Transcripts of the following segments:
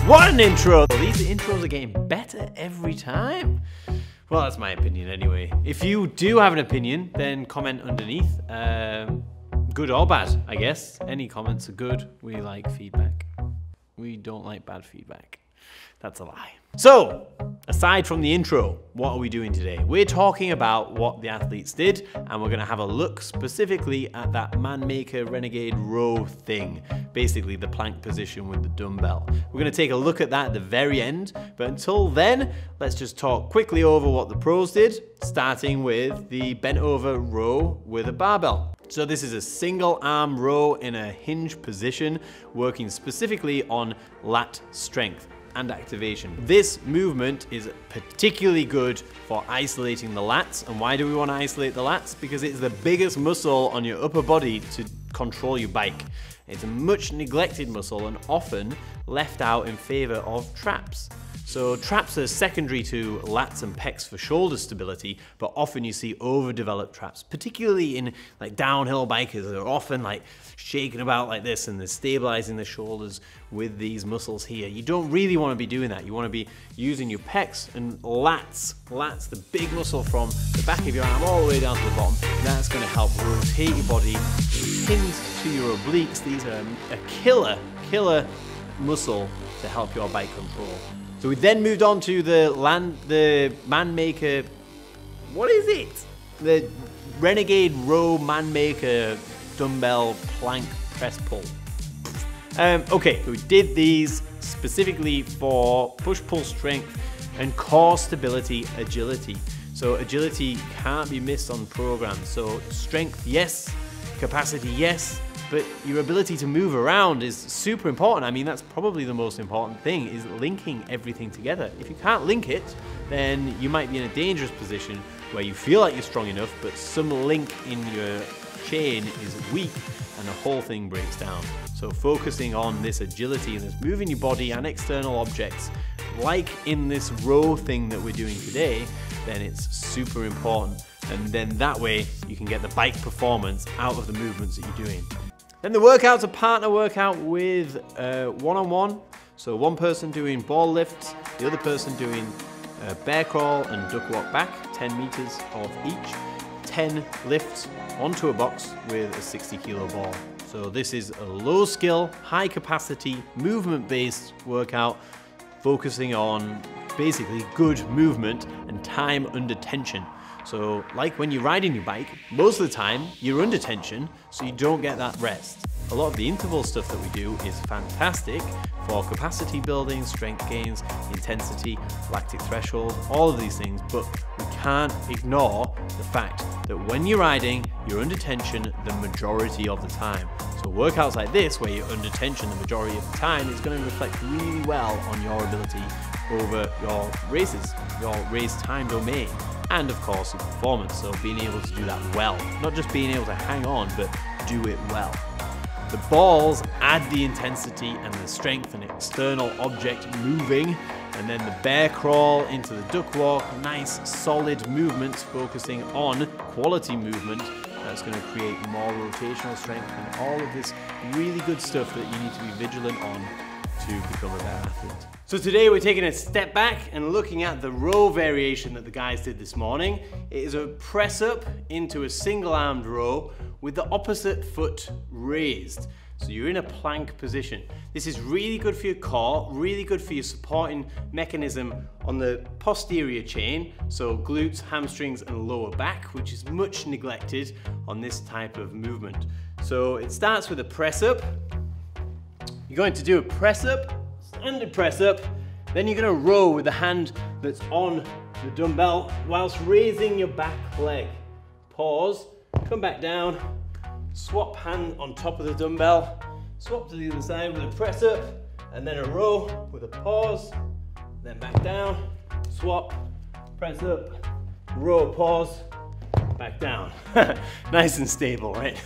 What an intro! These intros are getting better every time. Well, that's my opinion anyway. If you do have an opinion, then comment underneath. Good or bad, I guess. Any comments are good. We like feedback. We don't like bad feedback. That's a lie. So, aside from the intro, what are we doing today? We're talking about what the athletes did, and we're gonna have a look specifically at that man-maker renegade row thing. Basically the plank position with the dumbbell. We're gonna take a look at that at the very end, but until then, let's just talk quickly over what the pros did, starting with the bent over row with a barbell. So this is a single arm row in a hinge position, working specifically on lat strength and activation. This movement is particularly good for isolating the lats. And why do we want to isolate the lats? Because it's the biggest muscle on your upper body to control your bike. It's a much neglected muscle and often left out in favor of traps. So traps are secondary to lats and pecs for shoulder stability, but often you see overdeveloped traps, particularly in like downhill bikers that are often like shaking about like this and they're stabilizing the shoulders with these muscles here. You don't really want to be doing that. You want to be using your pecs and lats. Lats, the big muscle from the back of your arm all the way down to the bottom. That's going to help rotate your body, pins to your obliques. These are a killer muscle to help your bike control. So we then moved on to the man-maker, what is it? The renegade row man-maker dumbbell plank press pull. Okay, so we did these specifically for push-pull strength and core stability agility. So agility can't be missed on programs. So strength, yes. Capacity, yes. But your ability to move around is super important. I mean, that's probably the most important thing, is linking everything together. If you can't link it, then you might be in a dangerous position where you feel like you're strong enough, but some link in your chain is weak and the whole thing breaks down. So focusing on this agility and this moving your body and external objects, like in this row thing that we're doing today, then it's super important. And then that way you can get the bike performance out of the movements that you're doing. Then the workout's a partner workout with one-on-one. So one person doing ball lifts, the other person doing bear crawl and duck walk back, 10 meters of each, 10 lifts onto a box with a 60 kilo ball. So this is a low skill, high capacity, movement-based workout, focusing on basically good movement and time under tension. So like when you're riding your bike, most of the time you're under tension, so you don't get that rest. A lot of the interval stuff that we do is fantastic for capacity building, strength gains, intensity, lactic threshold, all of these things, but we can't ignore the fact that when you're riding, you're under tension the majority of the time. So workouts like this, where you're under tension the majority of the time, is going to reflect really well on your ability over your races, your race time domain, and of course your performance. So being able to do that well, not just being able to hang on, but do it well. The balls add the intensity and the strength and external object moving, and then the bear crawl into the duck walk, nice solid movements focusing on quality movement. That's going to create more rotational strength and all of this really good stuff that you need to be vigilant on to become a better athlete. So today we're taking a step back and looking at the row variation that the guys did this morning. It is a press up into a single armed row with the opposite foot raised. So you're in a plank position. This is really good for your core, really good for your supporting mechanism on the posterior chain, so glutes, hamstrings and lower back, which is much neglected on this type of movement. So it starts with a press up. You're going to do a press up, standard press up, then you're going to row with the hand that's on the dumbbell whilst raising your back leg. Pause, come back down, swap hand on top of the dumbbell, swap to the other side with a press up, and then a row with a pause, then back down, swap, press up, row, pause, back down. Nice and stable, right?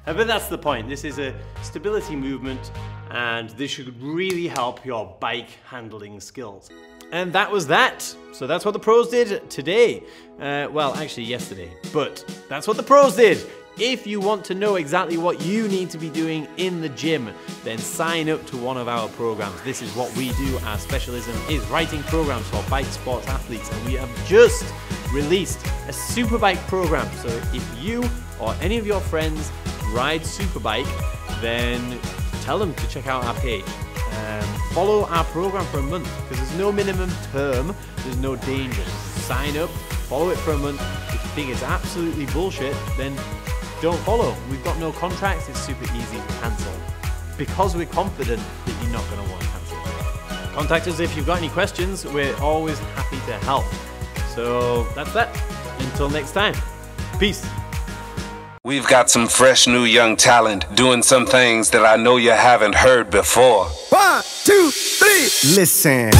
But that's the point. This is a stability movement, and this should really help your bike handling skills. And that was that. So that's what the pros did today. Well, actually yesterday, but that's what the pros did. If you want to know exactly what you need to be doing in the gym, then sign up to one of our programs. This is what we do. Our specialism is writing programs for bike sports athletes, and we have just released a superbike program. So if you or any of your friends ride superbike, then tell them to check out our page. Follow our program for a month, because there's no minimum term, there's no danger. Sign up, follow it for a month. If you think it's absolutely bullshit, then don't follow. We've got no contracts, it's super easy to cancel, because we're confident that you're not going to want to cancel. Contact us if you've got any questions, we're always happy to help. So that's that. Until next time, peace. We've got some fresh new young talent doing some things that I know you haven't heard before. 1, 2, 3, listen.